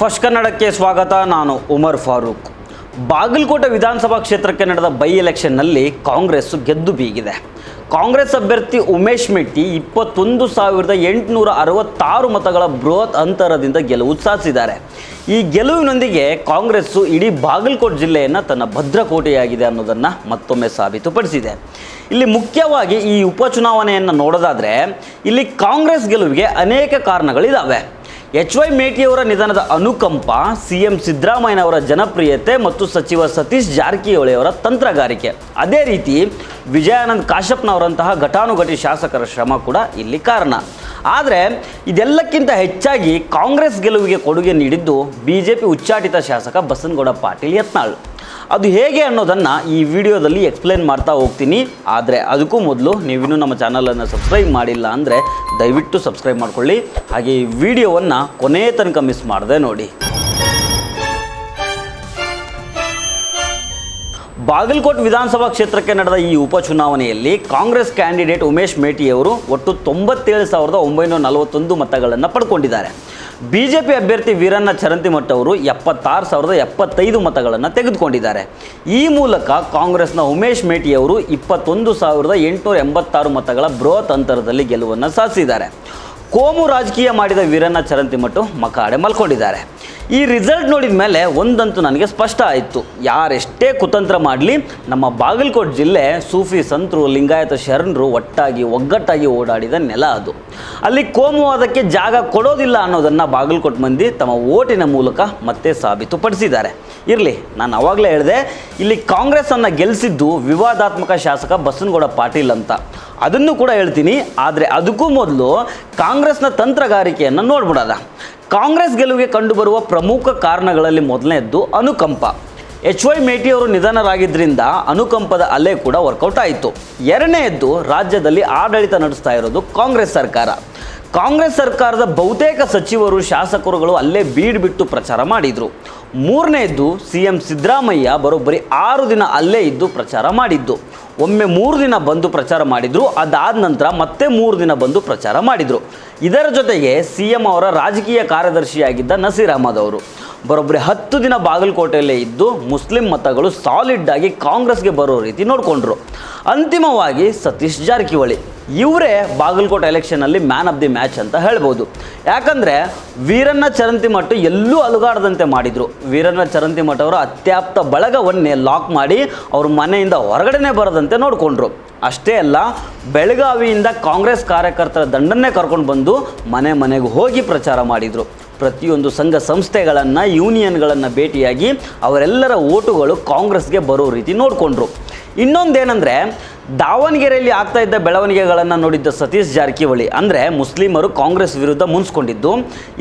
First ಕನ್ನಡಕ್ಕೆ ಸ್ವಾಗತ. ನಾನು ಉಮರ್ ಫಾರೂಕ್. ಬಾಗಲಕೋಟೆ ವಿಧಾನಸಭಾ ಕ್ಷೇತ್ರಕ್ಕೆ ನಡೆದ ಬೈ ಎಲೆಕ್ಷನ್ನಲ್ಲಿ ಕಾಂಗ್ರೆಸ್ ಗೆದ್ದು ಬೀಗಿದೆ. ಕಾಂಗ್ರೆಸ್ ಅಭ್ಯರ್ಥಿ ಉಮೇಶ್ ಮೆಟ್ಟಿ 21,866 ಮತಗಳ ಬೃಹತ್ ಅಂತರದಿಂದ ಗೆಲುವು ಸಾಧಿಸಿದ್ದಾರೆ. ಈ ಗೆಲುವಿನೊಂದಿಗೆ ಕಾಂಗ್ರೆಸ್ಸು ಇಡೀ ಬಾಗಲಕೋಟೆ ಜಿಲ್ಲೆಯನ್ನು ತನ್ನ ಭದ್ರಕೋಟೆಯಾಗಿದೆ ಅನ್ನೋದನ್ನು ಮತ್ತೊಮ್ಮೆ ಸಾಬೀತುಪಡಿಸಿದೆ. ಇಲ್ಲಿ ಮುಖ್ಯವಾಗಿ ಈ ಉಪಚುನಾವಣೆಯನ್ನು ನೋಡೋದಾದರೆ ಇಲ್ಲಿ ಕಾಂಗ್ರೆಸ್ ಗೆಲುವಿಗೆ ಅನೇಕ ಕಾರಣಗಳಿದ್ದಾವೆ. ಎಚ್.ವೈ. ಮೇಟಿಯವರ ನಿಧನದ ಅನುಕಂಪ, ಸಿ.ಎಂ. ಸಿದ್ದರಾಮಯ್ಯನವರ ಜನಪ್ರಿಯತೆ ಮತ್ತು ಸಚಿವ ಸತೀಶ್ ಜಾರಕಿಹೊಳಿ ಅವರ ತಂತ್ರಗಾರಿಕೆ, ಅದೇ ರೀತಿ ವಿಜಯಾನಂದ ಕಾಶ್ಯಪ್ನವರಂತಹ ಘಟಾನುಘಟಿ ಶಾಸಕರ ಶ್ರಮ ಕೂಡ ಇಲ್ಲಿ ಕಾರಣ. ಆದರೆ ಇದೆಲ್ಲಕ್ಕಿಂತ ಹೆಚ್ಚಾಗಿ ಕಾಂಗ್ರೆಸ್ ಗೆಲುವಿಗೆ ಕೊಡುಗೆ ನೀಡಿದ್ದು BJP ಉಚ್ಚಾಟಿತ ಶಾಸಕ ಬಸನಗೌಡ ಪಾಟೀಲ್ ಯತ್ನಾಳ್. ಅದು ಹೇಗೆ ಅನ್ನೋದನ್ನು ಈ ವಿಡಿಯೋದಲ್ಲಿ ಎಕ್ಸ್ಪ್ಲೇನ್ ಮಾಡ್ತಾ ಹೋಗ್ತೀನಿ. ಆದರೆ ಅದಕ್ಕೂ ಮೊದಲು ನೀವಿನ್ನೂ ನಮ್ಮ ಚಾನಲನ್ನು ಸಬ್ಸ್ಕ್ರೈಬ್ ಮಾಡಿಲ್ಲ ಅಂದರೆ ದಯವಿಟ್ಟು ಸಬ್ಸ್ಕ್ರೈಬ್ ಮಾಡ್ಕೊಳ್ಳಿ. ಹಾಗೆ ಈ ವಿಡಿಯೋವನ್ನು ಕೊನೆಯ ತನಕ ಮಿಸ್ ಮಾಡದೆ ನೋಡಿ. ಬಾಗಲಕೋಟೆ ವಿಧಾನಸಭಾ ಕ್ಷೇತ್ರಕ್ಕೆ ನಡೆದ ಈ ಉಪಚುನಾವಣೆಯಲ್ಲಿ ಕಾಂಗ್ರೆಸ್ ಕ್ಯಾಂಡಿಡೇಟ್ ಉಮೇಶ್ ಮೇಟಿಯವರು ಒಟ್ಟು 97,941 ಮತಗಳನ್ನು ಪಡ್ಕೊಂಡಿದ್ದಾರೆ. BJP ಅಭ್ಯರ್ಥಿ ವೀರಣ್ಣ ಚರಂತಿಮಠ ಅವರು 76,075 ಮತಗಳನ್ನು ತೆಗೆದುಕೊಂಡಿದ್ದಾರೆ. ಈ ಮೂಲಕ ಕಾಂಗ್ರೆಸ್ನ ಉಮೇಶ್ ಮೇಟಿಯವರು 21,886 ಮತಗಳ ಬೃಹತ್ ಅಂತರದಲ್ಲಿ ಗೆಲುವನ್ನು ಸಾಧಿಸಿದ್ದಾರೆ. ಕೋಮು ರಾಜಕೀಯ ಮಾಡಿದ ವೀರಣ್ಣ ಚರಂತಿಮಠ ಮಕಾಡೆ ಮಲ್ಕೊಂಡಿದ್ದಾರೆ. ಈ ರಿಸಲ್ಟ್ ನೋಡಿದ ಮೇಲೆ ಒಂದಂತೂ ನನಗೆ ಸ್ಪಷ್ಟ ಆಯಿತು. ಯಾರೆಷ್ಟೇ ಕುತಂತ್ರ ಮಾಡಲಿ ನಮ್ಮ ಬಾಗಲಕೋಟೆ ಜಿಲ್ಲೆ ಸೂಫಿ ಸಂತರು, ಲಿಂಗಾಯತ ಶರಣರು ಒಗ್ಗಟ್ಟಾಗಿ ಓಡಾಡಿದ ನೆಲ ಅದು. ಅಲ್ಲಿ ಕೋಮುವಾದಕ್ಕೆ ಜಾಗ ಕೊಡೋದಿಲ್ಲ ಅನ್ನೋದನ್ನು ಬಾಗಲಕೋಟೆ ಮಂದಿ ತಮ್ಮ ಓಟಿನ ಮೂಲಕ ಮತ್ತೆ ಸಾಬೀತುಪಡಿಸಿದ್ದಾರೆ. ಇರಲಿ, ನಾನು ಆವಾಗಲೇ ಹೇಳಿದೆ, ಇಲ್ಲಿ ಕಾಂಗ್ರೆಸ್ಸನ್ನು ಗೆಲ್ಲಿಸಿದ್ದು ವಿವಾದಾತ್ಮಕ ಶಾಸಕ ಬಸನಗೌಡ ಪಾಟೀಲ್ ಅಂತ. ಅದನ್ನು ಕೂಡ ಹೇಳ್ತೀನಿ. ಆದರೆ ಅದಕ್ಕೂ ಮೊದಲು ಕಾಂಗ್ರೆಸ್ನ ತಂತ್ರಗಾರಿಕೆಯನ್ನು ನೋಡ್ಬಿಡೋದ. ಕಾಂಗ್ರೆಸ್ ಗೆಲುವಿಗೆ ಕಂಡುಬರುವ ಪ್ರಮುಖ ಕಾರಣಗಳಲ್ಲಿ ಮೊದಲನೇದ್ದು ಅನುಕಂಪ. ಎಚ್.ವೈ. ಮೇಟಿಯವರು ನಿಧನರಾಗಿದ್ದರಿಂದ ಅನುಕಂಪದ ಅಲೆ ಕೂಡ ವರ್ಕೌಟ್ ಆಯಿತು. ಎರಡನೆಯದ್ದು, ರಾಜ್ಯದಲ್ಲಿ ಆಡಳಿತ ನಡೆಸ್ತಾ ಇರೋದು ಕಾಂಗ್ರೆಸ್ ಸರ್ಕಾರ. ಕಾಂಗ್ರೆಸ್ ಸರ್ಕಾರದ ಬಹುತೇಕ ಸಚಿವರು, ಶಾಸಕರುಗಳು ಅಲ್ಲೇ ಬಿಟ್ಟು ಪ್ರಚಾರ ಮಾಡಿದರು. ಮೂರನೆಯದ್ದು, ಸಿ.ಎಂ. ಸಿದ್ದರಾಮಯ್ಯ ಬರೋಬ್ಬರಿ 6 ದಿನ ಅಲ್ಲೇ ಇದ್ದು ಪ್ರಚಾರ ಮಾಡಿದ್ದು. ಒಮ್ಮೆ 3 ದಿನ ಬಂದು ಪ್ರಚಾರ ಮಾಡಿದರು, ಅದಾದ ನಂತರ ಮತ್ತೆ 3 ದಿನ ಬಂದು ಪ್ರಚಾರ ಮಾಡಿದರು. ಇದರ ಜೊತೆಗೆ ಸಿ.ಎಂ. ಅವರ ರಾಜಕೀಯ ಕಾರ್ಯದರ್ಶಿಯಾಗಿದ್ದ ನಸೀರ್ ಅಹಮದ್ ಅವರು ಬರೋಬ್ಬರಿ 10 ದಿನ ಬಾಗಲಕೋಟೆಯಲ್ಲೇ ಇದ್ದು ಮುಸ್ಲಿಂ ಮತಗಳು ಸಾಲಿಡ್ ಆಗಿ ಕಾಂಗ್ರೆಸ್ಗೆ ಬರೋ ರೀತಿ ನೋಡಿಕೊಂಡ್ರು. ಅಂತಿಮವಾಗಿ ಸತೀಶ್ ಜಾರಕಿಹೊಳಿ ಇವರೇ ಬಾಗಲಕೋಟೆ ಎಲೆಕ್ಷನಲ್ಲಿ ಮ್ಯಾನ್ ಆಫ್ ದಿ ಮ್ಯಾಚ್ ಅಂತ ಹೇಳ್ಬೋದು. ಯಾಕಂದರೆ ವೀರಣ್ಣ ಚರಂತಿಮಠ ಎಲ್ಲೂ ಅಲುಗಾಡದಂತೆ ಮಾಡಿದರು. ವೀರಣ್ಣ ಚರಂತಿಮಠ ಅವರ ಅತ್ಯಾಪ್ತ ಬಳಗವನ್ನೇ ಲಾಕ್ ಮಾಡಿ ಅವ್ರ ಮನೆಯಿಂದ ಹೊರಗಡೆನೇ ಬರದಂತೆ ನೋಡಿಕೊಂಡ್ರು. ಅಷ್ಟೇ ಅಲ್ಲ, ಬೆಳಗಾವಿಯಿಂದ ಕಾಂಗ್ರೆಸ್ ಕಾರ್ಯಕರ್ತರ ದಂಡನ್ನೇ ಕರ್ಕೊಂಡು ಬಂದು ಮನೆಗೆ ಹೋಗಿ ಪ್ರಚಾರ ಮಾಡಿದರು. ಪ್ರತಿಯೊಂದು ಸಂಘ ಸಂಸ್ಥೆಗಳನ್ನು, ಯೂನಿಯನ್ಗಳನ್ನು ಭೇಟಿಯಾಗಿ ಅವರೆಲ್ಲರ ಓಟುಗಳು ಕಾಂಗ್ರೆಸ್ಗೆ ಬರೋ ರೀತಿ ನೋಡಿಕೊಂಡ್ರು. ಇನ್ನೊಂದೇನೆಂದರೆ, ದಾವಣಗೆರೆಯಲ್ಲಿ ಆಗ್ತಾ ಇದ್ದ ಬೆಳವಣಿಗೆಗಳನ್ನು ನೋಡಿದ್ದ ಸತೀಶ್ ಜಾರಕಿಹೊಳಿ, ಅಂದರೆ ಮುಸ್ಲಿಮರು ಕಾಂಗ್ರೆಸ್ ವಿರುದ್ಧ ಮುನ್ಸ್ಕೊಂಡಿದ್ದು,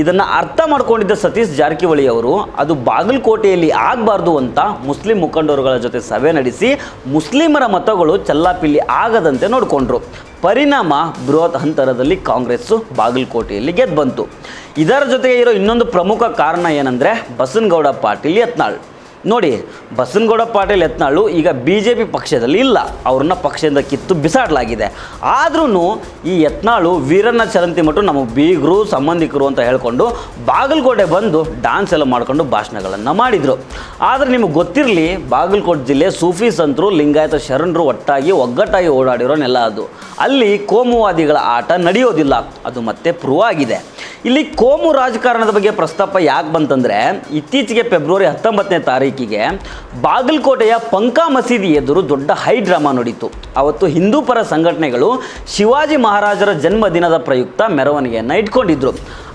ಇದನ್ನು ಅರ್ಥ ಮಾಡ್ಕೊಂಡಿದ್ದ ಸತೀಶ್ ಜಾರಕಿಹೊಳಿ ಅವರು ಅದು ಬಾಗಲಕೋಟೆಯಲ್ಲಿ ಆಗಬಾರ್ದು ಅಂತ ಮುಸ್ಲಿಂ ಮುಖಂಡರುಗಳ ಜೊತೆ ಸಭೆ ನಡೆಸಿ ಮುಸ್ಲಿಮರ ಮತಗಳು ಚಲ್ಲಾಪಿಲ್ಲಿ ಆಗದಂತೆ ನೋಡಿಕೊಂಡ್ರು. ಪರಿಣಾಮ ಬೃಹತ್ ಅಂತರದಲ್ಲಿ ಕಾಂಗ್ರೆಸ್ಸು ಬಾಗಲಕೋಟೆಯಲ್ಲಿ ಗೆದ್ದು ಬಂತು. ಇದರ ಜೊತೆಗೆ ಇರೋ ಇನ್ನೊಂದು ಪ್ರಮುಖ ಕಾರಣ ಏನಂದರೆ ಬಸನಗೌಡ ಪಾಟೀಲ್ ಯತ್ನಾಳ್. ನೋಡಿ, ಬಸನಗೌಡ ಪಾಟೀಲ್ ಯತ್ನಾಳು ಈಗ BJP ಪಕ್ಷದಲ್ಲಿ ಇಲ್ಲ, ಅವ್ರನ್ನ ಪಕ್ಷದಿಂದ ಕಿತ್ತು ಬಿಸಾಡಲಾಗಿದೆ. ಆದ್ರೂ ಈ ಯತ್ನಾಳು ವೀರಣ್ಣ ಚರಂತಿಮಠ ನಮ್ಮ ಬೀಗರು, ಸಂಬಂಧಿಕರು ಅಂತ ಹೇಳ್ಕೊಂಡು ಬಾಗಲಕೋಟೆ ಬಂದು ಡ್ಯಾನ್ಸ್ ಎಲ್ಲ ಮಾಡ್ಕೊಂಡು ಭಾಷಣಗಳನ್ನು ಮಾಡಿದರು. ಆದರೆ ನಿಮಗೆ ಗೊತ್ತಿರಲಿ, ಬಾಗಲಕೋಟೆ ಜಿಲ್ಲೆ ಸೂಫಿ ಸಂತರು, ಲಿಂಗಾಯತ ಶರಣರು ಒಗ್ಗಟ್ಟಾಗಿ ಓಡಾಡಿರೋ ನೆಲ ಅದು. ಅಲ್ಲಿ ಕೋಮುವಾದಿಗಳ ಆಟ ನಡೆಯೋದಿಲ್ಲ, ಅದು ಮತ್ತೆ ಪ್ರೂವ್ ಆಗಿದೆ. ಇಲ್ಲಿ ಕೋಮು ರಾಜಕಾರಣದ ಬಗ್ಗೆ ಪ್ರಸ್ತಾಪ ಯಾಕೆ ಬಂತಂದರೆ, ಇತ್ತೀಚೆಗೆ ಫೆಬ್ರವರಿ 19ನೇ ತಾರೀಕಿಗೆ ಬಾಗಲಕೋಟೆಯ ಪಂಕಾ ಮಸೀದಿ ಎದುರು ದೊಡ್ಡ ಹೈ ಡ್ರಾಮಾ ನಡೀತು. ಅವತ್ತು ಹಿಂದೂ ಪರ ಸಂಘಟನೆಗಳು ಶಿವಾಜಿ ಮಹಾರಾಜರ ಜನ್ಮದಿನದ ಪ್ರಯುಕ್ತ ಮೆರವಣಿಗೆಯನ್ನು ಇಟ್ಕೊಂಡಿದ್ರು.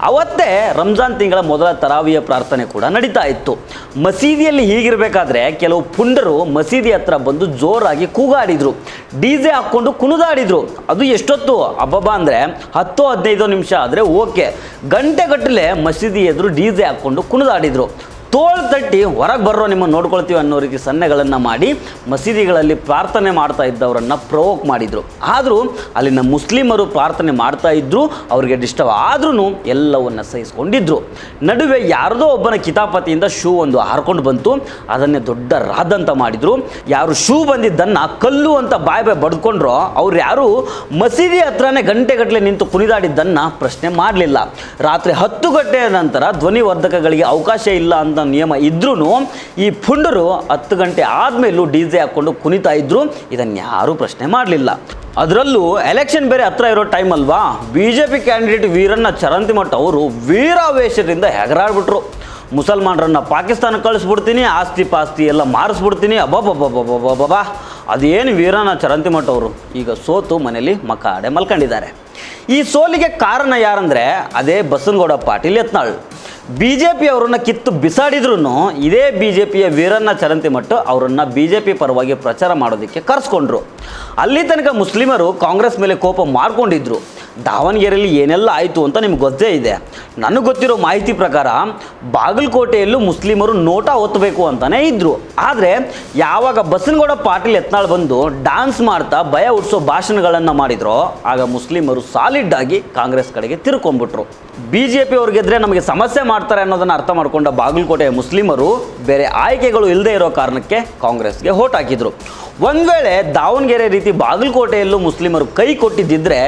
ಅವತ್ತೇ ರಂಜಾನ್ ತಿಂಗಳ ಮೊದಲ ತರಾವಿಯ ಪ್ರಾರ್ಥನೆ ಕೂಡ ನಡೀತಾ ಇತ್ತು. ಮಸೀದಿಯಲ್ಲಿ ಹೀಗಿರಬೇಕಾದ್ರೆ ಕೆಲವು ಪುಂಡರು ಮಸೀದಿ ಹತ್ರ ಬಂದು ಜೋರಾಗಿ ಕೂಗಾಡಿದ್ರು, DJ ಹಾಕ್ಕೊಂಡು ಕುಣಿದಾಡಿದ್ರು. ಅದು ಎಷ್ಟೊತ್ತು ಅಬ್ಬಬ್ಬ ಅಂದರೆ 10-15 ನಿಮಿಷ ಆದರೆ ಓಕೆ, ಗಂಟೆಗಟ್ಟಲೆ ಮಸೀದಿ ಎದುರು DJ ಹಾಕ್ಕೊಂಡು ಕುಣಿದಾಡಿದ್ರು. ತೋಳು ತಟ್ಟಿ ಹೊರಗೆ ಬರೋ ನಿಮ್ಮನ್ನು ನೋಡ್ಕೊಳ್ತೀವಿ ಅನ್ನೋ ರೀತಿ ಸನ್ನೆಗಳನ್ನು ಮಾಡಿ ಮಸೀದಿಗಳಲ್ಲಿ ಪ್ರಾರ್ಥನೆ ಮಾಡ್ತಾ ಇದ್ದವರನ್ನು ಪ್ರವೋಕ್ ಮಾಡಿದರು. ಆದರೂ ಅಲ್ಲಿನ ಮುಸ್ಲಿಮರು ಪ್ರಾರ್ಥನೆ ಮಾಡ್ತಾ ಇದ್ದರು, ಅವರಿಗೆ ಡಿಸ್ಟರ್ಬ್ ಆದ್ರೂ ಎಲ್ಲವನ್ನು ಸಹಿಸ್ಕೊಂಡಿದ್ರು. ನಡುವೆ ಯಾರದೋ ಒಬ್ಬನ ಕಿತಾಪತಿಯಿಂದ ಶೂ ಒಂದು ಹಾರ್ಕೊಂಡು ಬಂತು. ಅದನ್ನೇ ದೊಡ್ಡ ರಾದಂತ ಮಾಡಿದರು. ಯಾರು ಶೂ ಬಂದಿದ್ದನ್ನು ಕಲ್ಲು ಅಂತ ಬಾಯಿ ಬಡ್ಕೊಂಡ್ರೋ ಅವ್ರು ಯಾರು ಮಸೀದಿ ಹತ್ರನೇ ಗಂಟೆಗಟ್ಟಲೆ ನಿಂತು ಕುಣಿದಾಡಿದ್ದನ್ನು ಪ್ರಶ್ನೆ ಮಾಡಲಿಲ್ಲ. ರಾತ್ರಿ 10 ಗಂಟೆಯ ನಂತರ ಧ್ವನಿವರ್ಧಕಗಳಿಗೆ ಅವಕಾಶ ಇಲ್ಲ ಅಂತ ನಿಯಮ ಇದ್ರೂ ಈ ಪುಂಡರು 10 ಗಂಟೆ ಆದಮೇಲೂ DJ ಹಾಕ್ಕೊಂಡು ಕುಣಿತಾ ಇದ್ರು. ಇದನ್ನು ಯಾರೂ ಪ್ರಶ್ನೆ ಮಾಡಲಿಲ್ಲ. ಅದರಲ್ಲೂ ಎಲೆಕ್ಷನ್ ಬೇರೆ ಹತ್ರ ಇರೋ ಟೈಮ್ ಅಲ್ವಾ, BJP ಕ್ಯಾಂಡಿಡೇಟ್ ವೀರಣ್ಣ ಚರಂತಿಮಠ್ ಅವರು ವೀರಾವೇಶದಿಂದ ಹೆಗರಾಡ್ಬಿಟ್ರು. ಮುಸಲ್ಮಾನರನ್ನು ಪಾಕಿಸ್ತಾನಕ್ಕೆ ಕಳಿಸ್ಬಿಡ್ತೀನಿ, ಆಸ್ತಿ ಪಾಸ್ತಿ ಎಲ್ಲ ಮಾರಿಸ್ಬಿಡ್ತೀನಿ. ಅಬ್ಬಬ್ಬಬ್ಬಬ್ಬಬ್ಬಬ್ಬಾ, ಅದೇನು ವೀರಣ್ಣ ಚರಂತಿಮಠ್ ಅವರು ಈಗ ಸೋತು ಮನೇಲಿ ಮಕಾಡೆ ಮಲ್ಕೊಂಡಿದ್ದಾರೆ. ಈ ಸೋಲಿಗೆ ಕಾರಣ ಯಾರಂದರೆ ಅದೇ ಬಸನಗೌಡ ಪಾಟೀಲ್ ಯತ್ನಾಳ್. BJP ಅವರನ್ನು ಕಿತ್ತು ಬಿಸಾಡಿದ್ರೂ ಇದೇ BJPಯ ವೀರಣ್ಣ ಚರಂತಿಮಠ್ ಅವರನ್ನು BJP ಪರವಾಗಿ ಪ್ರಚಾರ ಮಾಡೋದಕ್ಕೆ ಕರೆಸ್ಕೊಂಡ್ರು. ಅಲ್ಲಿ ತನಕ ಮುಸ್ಲಿಮರು ಕಾಂಗ್ರೆಸ್ ಮೇಲೆ ಕೋಪ ಮಾಡ್ಕೊಂಡಿದ್ರು. ದಾವಣಗೆರೆಯಲ್ಲಿ ಏನೆಲ್ಲ ಆಯಿತು ಅಂತ ನಿಮ್ಗೆ ಗೊತ್ತೇ ಇದೆ. ನನಗೆ ಗೊತ್ತಿರೋ ಮಾಹಿತಿ ಪ್ರಕಾರ ಬಾಗಲಕೋಟೆಯಲ್ಲೂ ಮುಸ್ಲಿಮರು ನೋಟಾ ಒತ್ತಬೇಕು ಅಂತಲೇ ಇದ್ದರು. ಆದರೆ ಯಾವಾಗ ಬಸನಗೌಡ ಪಾಟೀಲ್ ಯತ್ನಾಳ್ ಬಂದು ಡ್ಯಾನ್ಸ್ ಮಾಡ್ತಾ ಭಯ ಹುಟ್ಟಿಸೋ ಭಾಷಣಗಳನ್ನು ಮಾಡಿದ್ರೋ ಆಗ ಮುಸ್ಲಿಮರು ಸಾಲಿಡ್ ಆಗಿ ಕಾಂಗ್ರೆಸ್ ಕಡೆಗೆ ತಿರ್ಕೊಂಡ್ಬಿಟ್ರು. BJP ಅವ್ರು ಗೆದ್ರೆ ನಮಗೆ ಸಮಸ್ಯೆ ಮಾಡ್ತಾರೆ ಅನ್ನೋದನ್ನು ಅರ್ಥ ಮಾಡಿಕೊಂಡ ಬಾಗಲಕೋಟೆಯ ಮುಸ್ಲಿಮರು ಬೇರೆ ಆಯ್ಕೆಗಳು ಇಲ್ಲದೆ ಇರೋ ಕಾರಣಕ್ಕೆ ಕಾಂಗ್ರೆಸ್ಗೆ ವೋಟ್ ಹಾಕಿದರು. ಒಂದು ವೇಳೆ ದಾವಣಗೆರೆ ರೀತಿ ಬಾಗಲಕೋಟೆಯಲ್ಲೂ ಮುಸ್ಲಿಮರು ಕೈ ಕೊಟ್ಟಿದ್ದಿದ್ರೆ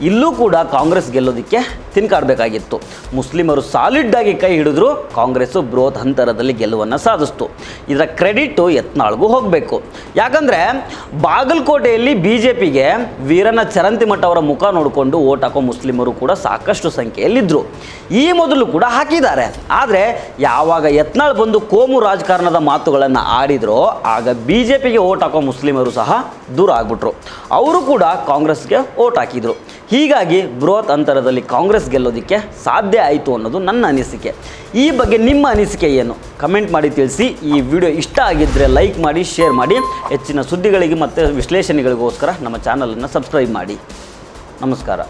ಇಲ್ಲೂ ಕೂಡ ಕಾಂಗ್ರೆಸ್ ಗೆಲ್ಲೋದಕ್ಕೆ ತಿನ್ಕಾಡಬೇಕಾಗಿತ್ತು. ಮುಸ್ಲಿಮರು ಸಾಲಿಡ್ಡಾಗಿ ಕೈ ಹಿಡಿದ್ರು, ಕಾಂಗ್ರೆಸ್ಸು ಬೃಹತ್ ಅಂತರದಲ್ಲಿ ಗೆಲುವನ್ನು ಸಾಧಿಸ್ತು. ಇದರ ಕ್ರೆಡಿಟು ಯತ್ನಾಳ್ಗೂ ಹೋಗಬೇಕು. ಯಾಕಂದರೆ ಬಾಗಲಕೋಟೆಯಲ್ಲಿ BJPಗೆ ವೀರಣ್ಣ ಚರಂತಿಮಠ್ ಅವರ ಮುಖ ನೋಡಿಕೊಂಡು ವೋಟ್ ಹಾಕೋ ಮುಸ್ಲಿಮರು ಕೂಡ ಸಾಕಷ್ಟು ಸಂಖ್ಯೆಯಲ್ಲಿದ್ದರು. ಈ ಮೊದಲು ಕೂಡ ಹಾಕಿದ್ದಾರೆ. ಆದರೆ ಯಾವಾಗ ಯತ್ನಾಳ್ ಬಂದು ಕೋಮು ರಾಜಕಾರಣದ ಮಾತುಗಳನ್ನು ಆಡಿದ್ರೋ ಆಗ BJPಗೆ ವೋಟ್ ಹಾಕೋ ಮುಸ್ಲಿಮರು ಸಹ ದೂರ ಆಗ್ಬಿಟ್ರು. ಅವರು ಕೂಡ ಕಾಂಗ್ರೆಸ್ಗೆ ವೋಟ್ ಹಾಕಿದರು. ಹೀಗಾಗಿ ಬೃಹತ್ ಅಂತರದಲ್ಲಿ ಕಾಂಗ್ರೆಸ್ ಗೆಲ್ಲೋದಕ್ಕೆ ಸಾಧ್ಯ ಆಯಿತು ಅನ್ನೋದು ನನ್ನ ಅನಿಸಿಕೆ. ಈ ಬಗ್ಗೆ ನಿಮ್ಮ ಅನಿಸಿಕೆ ಏನು ಕಮೆಂಟ್ ಮಾಡಿ ತಿಳಿಸಿ. ಈ ವಿಡಿಯೋ ಇಷ್ಟ ಆಗಿದ್ದರೆ ಲೈಕ್ ಮಾಡಿ, ಶೇರ್ ಮಾಡಿ. ಹೆಚ್ಚಿನ ಸುದ್ದಿಗಳಿಗೆ ಮತ್ತು ವಿಶ್ಲೇಷಣೆಗಳಿಗೋಸ್ಕರ ನಮ್ಮ ಚಾನಲನ್ನು ಸಬ್ಸ್ಕ್ರೈಬ್ ಮಾಡಿ. ನಮಸ್ಕಾರ.